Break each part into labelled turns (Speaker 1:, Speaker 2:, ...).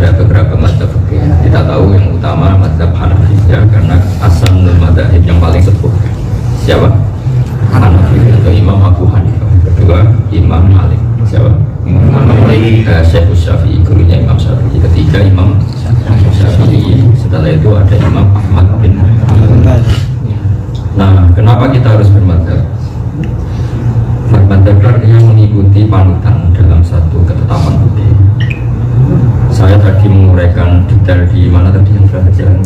Speaker 1: ada beberapa mazhab fikih. Kita tahu yang utama mazhab Hanafi ya, karena asal mazhab yang paling sepuh siapa? Hanafi atau Imam Abu Hanifah. Kedua Imam Malik. Siapa? Imam Malik. Syekh Syafi'i, gurunya Imam Syafi'i. Ketiga Imam Syafi'i. Setelah itu ada Imam Ahmad bin Hanbal. Nah, kenapa kita harus bermadzhab? Bermadzhab artinya mengikuti panutan dalam satu ketetapan fikih. Saya tadi menguraikan detail di mana tadi yang sudah jalan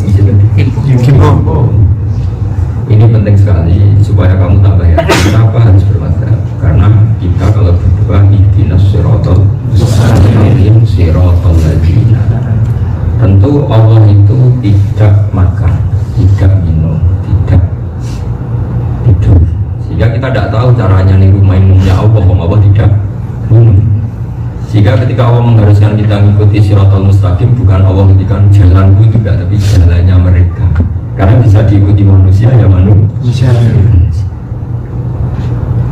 Speaker 1: ini penting sekali supaya kamu tambah ya. Kenapa harus bermadzhab? Karena kita kalau berdoa ihdinas siratal mustaqim siratal ladzina, tentu Allah itu tidak makan, tidak minum, tidak tidur, sehingga kita tidak tahu caranya niru minumnya Allah. Allah tidak minum, sehingga ketika Allah mengharuskan kita mengikuti siratal mustaqim, bukan Allah menghentikan jalanku juga, tapi jalannya mereka. Karena bisa diikuti manusia ya manusia.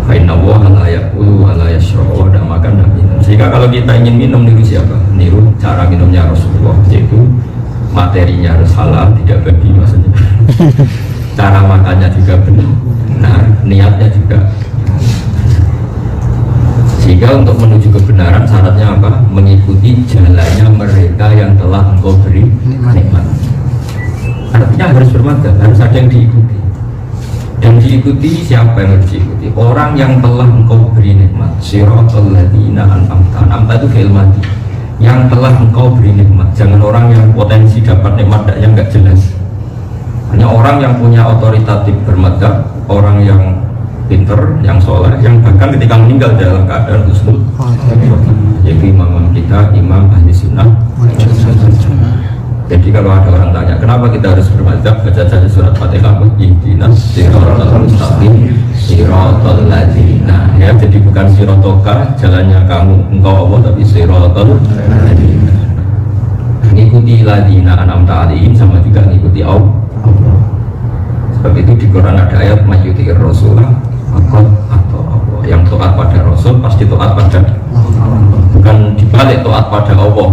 Speaker 1: Inna Allah la yaqulu wa la yashrabu dan makan dan minum. Sehingga kalau kita ingin minum niru siapa? Niru cara minumnya Rasulullah, yaitu materinya harus halal, tidak babi maksudnya. Cara makannya juga benar, niatnya juga. Sehingga untuk menuju kebenaran syaratnya apa? Mengikuti jalannya mereka yang telah engkau beri nikmat. Artinya harus bermadzhab, harus ada yang diikuti. Dan diikuti siapa yang harus diikuti? Orang yang telah engkau beri nikmat. Siratal ladzina an'amta. An'amta itu fi'il madhi, yang telah engkau beri nikmat. Jangan orang yang potensi dapat nikmat yang enggak jelas. Hanya orang yang punya otoritatif bermadzhab, orang yang pinter, yang soleh, yang bahkan ketika meninggal dalam keadaan husnul, yaitu imam kita, imam ahli sunnah. Jadi kalau ada orang tanya, kenapa kita harus bermadzhab, baca saja surat Fatihah, ihdinas siratal mustaqim siratal ladzina. Ya, jadi bukan siratoka, jalannya kamu engkau Allah, tapi siratal ladzina. Ngikuti ladzina an'amta alaihim sama juga ngikuti Allah. Sebab itu di Quran ada ayat mayyuti'ir rasulah faqad atau Allah. Yang taat pada Rasul pasti taat pada Allah. Bukan dibalik taat pada Allah.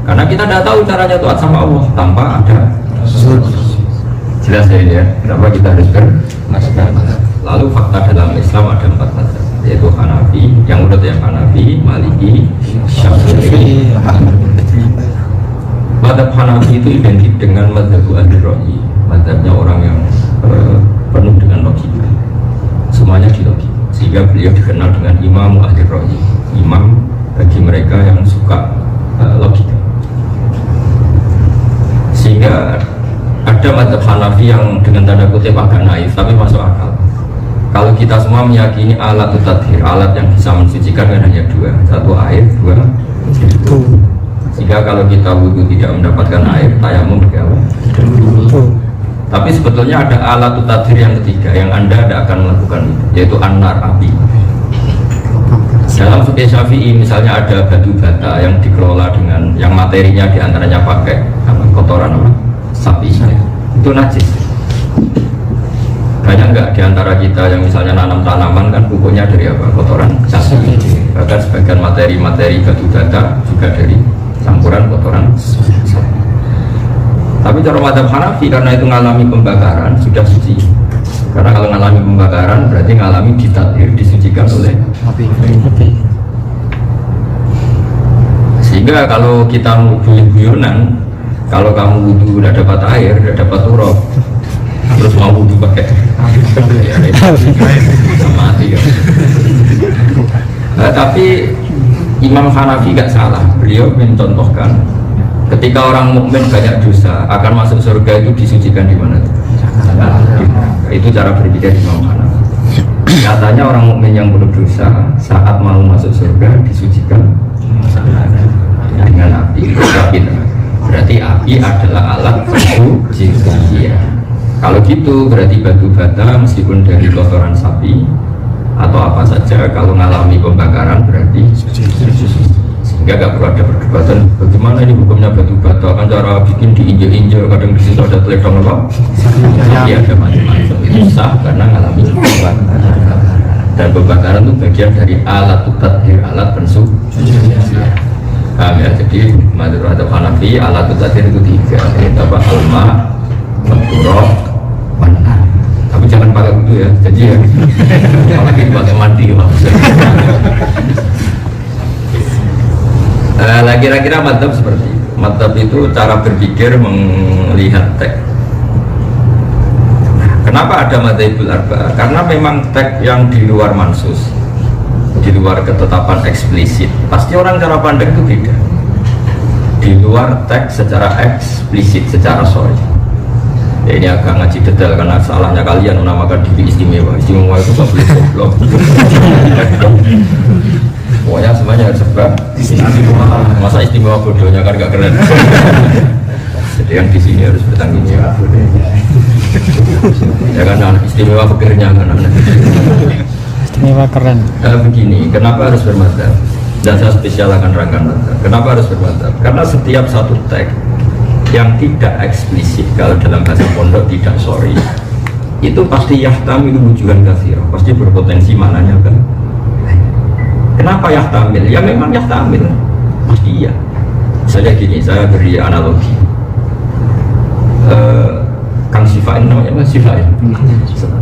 Speaker 1: Karena kita tidak tahu caranya taat sama Allah tanpa ada Rasul. Jelas ya ini ya, kenapa kita harus bermadzhab. Lalu fakta dalam Islam ada 4 mazhab, yaitu Hanafi, yang urut yang Hanafi, Maliki, Syafi'i. Mazhab Hanafi itu identik dengan mazhab ahli ra'yi, mazhabnya orang yang penuh dengan logika, semuanya di logika, sehingga beliau dikenal dengan imam ahli ra'yi, imam bagi mereka yang suka logika. Sehingga ada mazhab Hanafi yang dengan tanda kutip agak naif tapi masuk akal. Kalau kita semua meyakini alat tathhir, alat yang bisa mensucikan kan hanya 2, 1 air, 2 debu. Sehingga kalau kita wudhu tidak mendapatkan air, tayamum bergaul. Tapi sebetulnya ada alat tathhir yang ketiga yang Anda tidak akan melakukan itu, yaitu an-nar, api. Dalam fikih Syafi'i misalnya ada batu bata yang dikelola dengan yang materinya diantaranya pakai kotoran sapi, itu najis. Banyak nggak diantara kita yang misalnya nanam tanaman kan pupuknya dari apa? Kotoran sapi. Bahkan sebagian materi batu bata juga dari campuran kotoran sapi. Tapi cara mazhab Hanafi karena itu mengalami pembakaran sudah suci. Karena kalau mengalami pembakaran berarti mengalami ditathhir, disucikan oleh api. Sehingga kalau kita mau guyon-guyonan, kalau kamu wudhu udah dapat air, udah dapat turab, terus mau wudhu pakai mati kan. Tapi Imam Hanafi gak salah, beliau mencontohkan ketika orang mukmin banyak dosa akan masuk surga itu disucikan di mana? Itu cara berpikir Imam Hanafi. Katanya orang mukmin yang penuh dosa saat mau masuk surga disucikan dengan api. Berarti api adalah alat pensuci. Kalau gitu berarti batu bata meskipun dari kotoran sapi atau apa saja kalau mengalami pembakaran berarti sehingga gak perlu ada perdebatan bagaimana ini hukumnya batu bata, kan cara bikin diinjek-injek, kadang di situ ada teledong apa tapi ada macam-macam, itu sah karena mengalami pembakaran. Dan pembakaran itu bagian dari alat tathhir, alat pensuci. Ya, jadi menurut Hadap Hanafi alat tadhir itu 3, yaitu apa? Alma, Turab, Mana. Tapi jangan pakai wudu ya, jadi ya apalagi pakai mandi kira-kira madhab seperti itu. Madhab itu cara berpikir melihat teks. Kenapa ada madhabul arba? Karena memang teks yang di luar mansus, di luar ketetapan eksplisit, pasti orang cara pandang itu beda. Di luar teks secara eksplisit, secara sorry. Ya, ini agak ngaji detail karena salahnya kalian menamakan diri istimewa. Istimewa itu gak boleh goblok. Pokoknya semuanya harus sebab istimewa. Masa istimewa bodohnya kan gak keren. Jadi yang di sini harus bertanggung jawab. Ya kan anak istimewa pikirnya kan anak.
Speaker 2: Istimewa keren.
Speaker 1: Begini, kenapa harus bermadzhab? Dan saya spesial akan rangkan madzhab. Kenapa harus bermadzhab? Karena setiap satu teks yang tidak eksplisit, kalau dalam bahasa pondok tidak sorry, itu pasti yahtamilu wujuhan katsira, pasti berpotensi maknanya kan. Kenapa yahtamil? Ya memang yahtamil, pasti iya. Misalnya gini, saya beri analogi. Kang Sifain namanya Mas Sifain.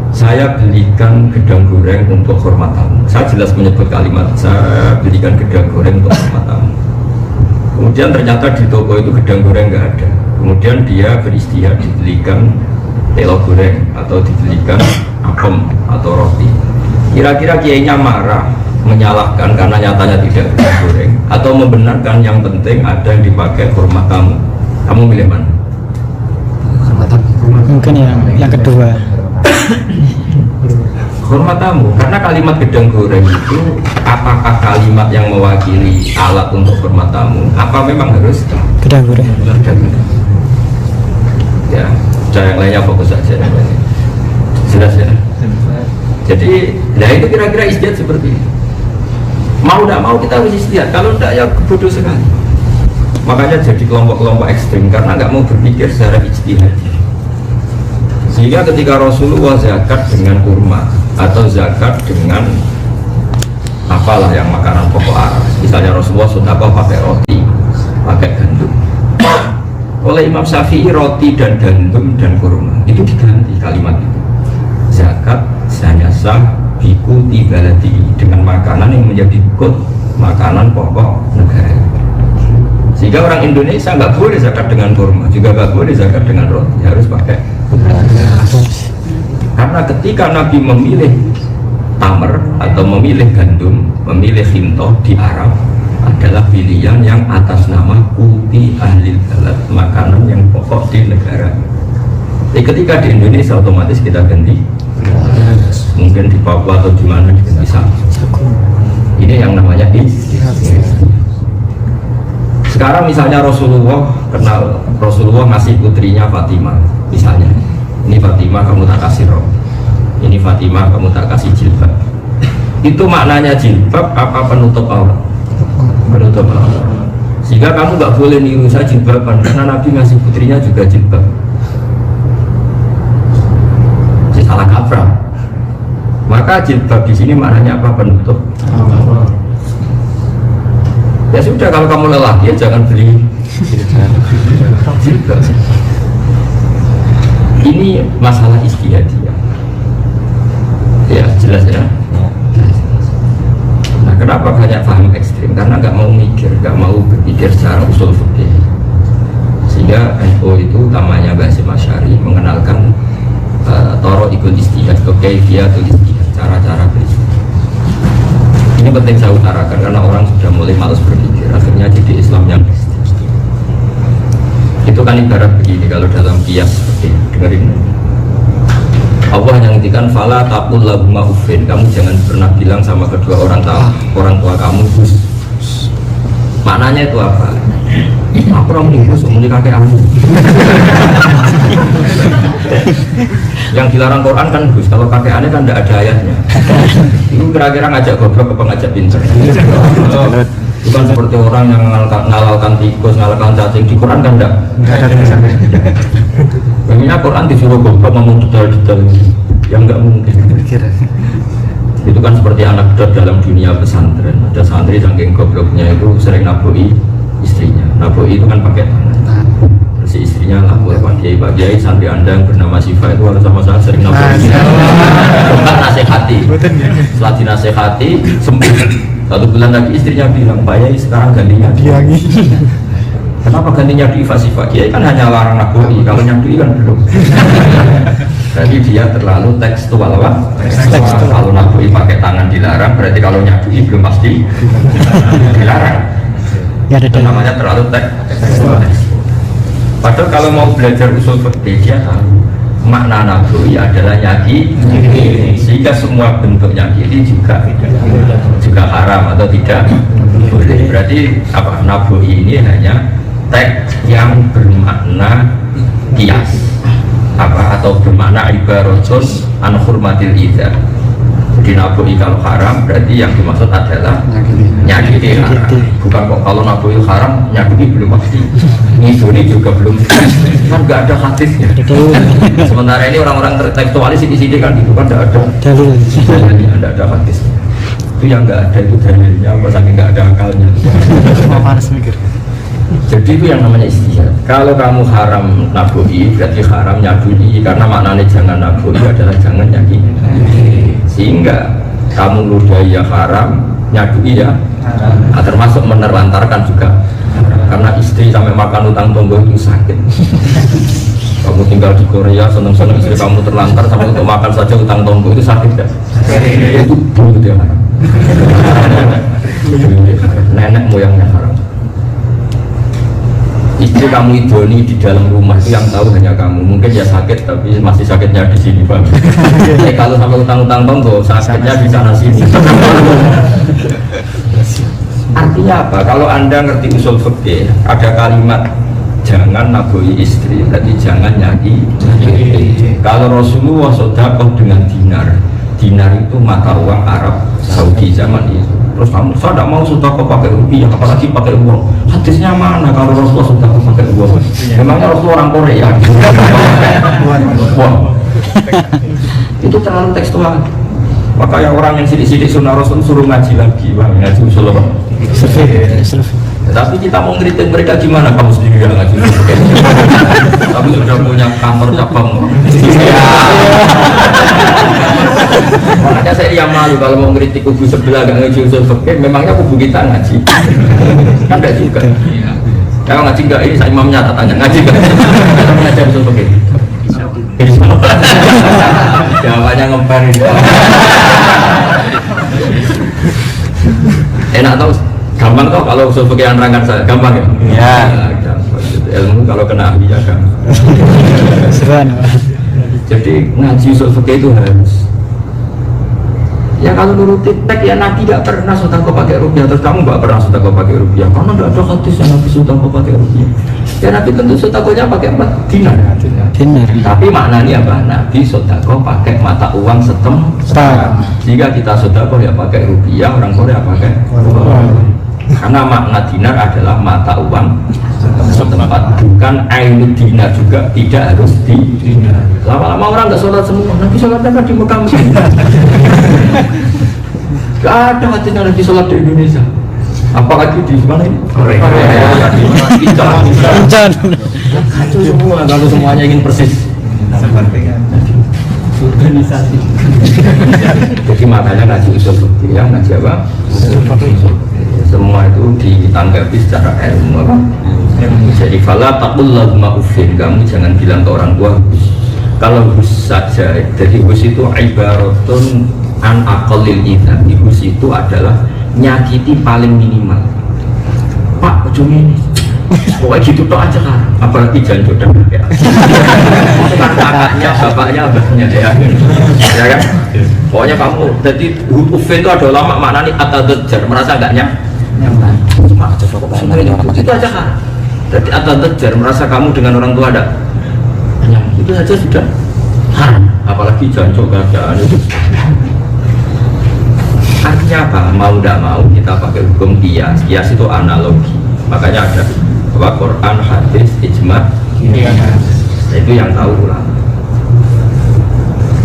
Speaker 1: Saya belikan gedang goreng untuk hormat tamu. Saya jelas menyebut kalimat, saya belikan gedang goreng untuk hormat tamu. Kemudian ternyata di toko itu gedang goreng nggak ada. Kemudian dia beristihad dibelikan telo goreng atau dibelikan apem atau roti. Kira-kira kiainya marah, menyalahkan karena nyatanya tidak gedang goreng, atau membenarkan yang penting ada yang dipakai hormat tamu. Kamu milih mana?
Speaker 2: Mungkin yang kedua.
Speaker 1: Hormat tamu, karena kalimat gedang goreng itu apakah kalimat yang mewakili alat untuk hormat tamu? Apa memang harus
Speaker 2: Gedang goreng.
Speaker 1: Ya, yang lainnya fokus saja. Jelas ya. Jadi, nah itu kira-kira istihad seperti ini. Mau tidak mau kita harus istihad. Kalau tidak ya bodoh sekali. Makanya jadi kelompok-kelompok ekstrim karena nggak mau berpikir secara ijtihad. Sehingga ketika Rasulullah zakat dengan kurma atau zakat dengan apalah yang makanan pokok Arab, misalnya Rasulullah sudah pakai roti, pakai gandum. Oleh Imam Syafi'i roti dan gandum dan kurma itu diganti kalimat itu. Zakat hanya sah biku tibalati dengan makanan yang menjadi kod makanan pokok negara. Sehingga orang Indonesia nggak boleh zakat dengan kurma, juga nggak boleh zakat dengan roti, harus pakai. Karena ketika Nabi memilih tamer atau memilih gandum, memilih khintoh di Arab adalah pilihan yang atas nama kuti ahli balad, makanan yang pokok di negara. Jadi ketika di Indonesia otomatis kita ganti, mungkin di Papua atau di mana diganti sagu. Ini yang namanya istihad. Sekarang misalnya Rasulullah kenal, Rasulullah ngasih putrinya Fatimah, misalnya ini Fatimah kamu tak kasih roh, ini Fatimah kamu tak kasih jilbab. Itu maknanya jilbab apa penutup aurat? Penutup aurat. Sehingga kamu nggak boleh niru saya jilbaban karena Nabi ngasih putrinya juga jilbab. Jadi salah kaprah. Maka jilbab di sini maknanya apa? Penutup. Ya sudah, kalau kamu lelah ya jangan beli jilbab. Ini masalah istihadiyah. Ya jelas ya. Nah kenapa banyak paham ekstrim? Karena nggak mau mikir, nggak mau berpikir secara usul fikih. Sehingga NU itu utamanya Basim Asy'ari mengenalkan toro ikut istihad, kaifiyatul istihad, cara-cara beristihad. Ini penting saya utarakan karena orang sudah mulai malas berpikir, akhirnya jadi Islam yang itu kan ibarat begini kalau dalam kias seperti dengerin. Allah yang ngintikan fala taqul lahuma uffin, kamu jangan pernah bilang sama kedua orang tua kamu bus. Maknanya itu apa? Aku orang meninggus, umumnya kakek kamu. Yang dilarang Quran kan bus, kalau kakeannya kan tidak ada ayatnya. Itu kira-kira ngajak goblok apa ngajak pinter? Bukan seperti orang yang ngalalkan tikus, ngalalkan cacing. Di Quran kan enggak ada tulisannya. Memangnya Quran disuruh goblok ngomong detail-detail yang enggak mungkin. Itu kan seperti anekdot dalam dunia pesantren. Ada santri saking gobloknya itu sering naboi istrinya. Naboi itu kan pakai tangan. Terus si istrinya lapor Pak Kiai santri Anda yang bernama Siva itu harus sama saya sering naboi. Bukan nasihati. Setelah dinasihati sembuh. 1 bulan lagi istrinya bilang, Pak Kiai sekarang gantinya Diangi. Kenapa gantinya Diva Siva? Kiai kan hanya larang naboi, kalau nyadui kan belum. Jadi dia terlalu tekstual lah. Kalau naboi pakai tangan dilarang, berarti kalau nyadui belum pasti dilarang.
Speaker 2: Ya ada
Speaker 1: Itu namanya terlalu tekstual. Padahal kalau mau belajar usul fikih dia tahu makna naboi adalah nyaki, sehingga semua bentuk nyaki juga haram atau tidak boleh. Berarti apa? Naboi ini hanya teks yang bermakna kias atau bermakna ibaratun an hurmatil idza. Jadi naboi kalau haram berarti yang dimaksud adalah nyakiti haram. Bukan kok kalau naboi haram nyakiti belum pasti. Ini juga belum kan nggak ada hadisnya. Sementara ini orang-orang tertekstualis sini kan gitu kan nggak ada dalilnya, nggak ada hadisnya. Itu yang nggak ada itu dalilnya, apa saking nggak ada akalnya.
Speaker 2: panas mikir.
Speaker 1: Jadi itu yang namanya istihad. Kalau kamu haram naboi berarti haram nyadui, karena maknanya jangan naboi adalah jangan nyaki. Sehingga kamu ludahi ya haram, nyadui ya nah, termasuk menerlantarkan juga. Karena istri sampai makan utang tonggo itu sakit. Kamu tinggal di Korea, seneng-seneng istri kamu terlantar sampai untuk makan saja utang tonggo itu sakit kan? Itu dulu dia haram. Nenek moyangnya haram. Istri kamu idoni di dalam rumah itu yang tahu hanya kamu. Mungkin ya sakit tapi masih sakitnya di sini Pak. Kalau sampai utang-utang tonggo sakitnya di sana sini. Artinya apa? Kalau Anda ngerti usul fikih, ada kalimat jangan naboi istri, berarti jangan nyaki. Kalau Rasulullah sedekah dengan dinar, dinar itu mata uang Arab Saudi zaman itu. Terus kamu, saya tidak mau sedekah pakai rupiah, apalagi pakai uang. Hadisnya mana kalau Rasulullah sedekah pakai uang? Memangnya Rasulullah orang Korea? Wow. Itu terlalu tekstual. Makanya orang yang sidik-sidik sunnah Rasul suruh ngaji lagi, bang, ngaji usul apa? Tapi kita mau ngeritik mereka gimana? Kamu sendiri yang ngaji. Kamu sudah punya kantor cabang. Makanya saya yang malu kalau mau ngeritik kubu sebelah gak ngaji usul fikih, memangnya kubu kita ngaji? Kan enggak juga. Kalau ngaji enggak ini saya imamnya tanya ngaji enggak? Kita mengajar usul fikih. Jawabannya ngemper. Enak tau, gampang tau kalau usul fikih yang nerangkan saya, gampang ya? Iya. Gampang. Ilmu kalau kena ahli ya gampang. Jadi ngaji usul fikih itu harus. Ya kalau nurutin teks ya Nabi tidak pernah sedekah pakai rupiah, terus kamu nggak pernah sedekah pakai rupiah karena nggak ada hadis yang Nabi sedekah pakai rupiah. Ya Nabi tentu sedekahnya pakai dinar. Tapi maknanya apa? Nabi sedekah pakai mata uang setempat. Jika kita sedekah ya pakai rupiah, orang Korea pakai uang. Karena makna dinar adalah mata uang setempat, bukan ainul dinar juga, tidak harus di dinar. Lama-lama orang nggak sholat semua, Nabi sholatnya kan di Mekah. Gak ada hatinya Nabi sholat di Indonesia, apalagi di mana ini? Korea. Kacau semua kalau semuanya ingin persis. Organisasi. Jadi makanya ngaji usul fikih ya, ngaji apa? Semua itu ditanggapi secara ilmu apa? Jadi fala taqul lahum uffin, kamu jangan bilang ke orang tua hus. Kalau hus saja, jadi hus itu ibaratun an aqallil idzan. Hus itu adalah nyakiti paling minimal. Pak, ujung ini pokoknya gitu toh aja kan, apalagi jangan jodoh ya. Kakaknya, bapaknya, abahnya ya kan? Pokoknya kamu, jadi ufin itu ada ulama maknanya atadajjar, merasa enggak nyaman. Itu aja kan. Jadi atadajjar, merasa kamu dengan orang tua ada nyaman. Itu saja sudah haram, apalagi jangan keadaan itu. Artinya apa? Mau tidak mau kita pakai hukum kias. Kias itu analogi. Makanya ada bahwa Quran, hadis, ijma, nah, itu yang tahu ulama.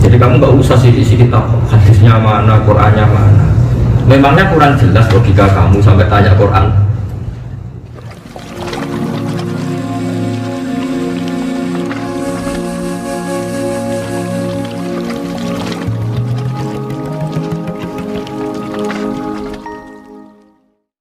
Speaker 1: Jadi kamu nggak usah sidik-sidik tahu hadisnya mana, Qurannya mana. Memangnya kurang jelas logika kamu sampai tanya Quran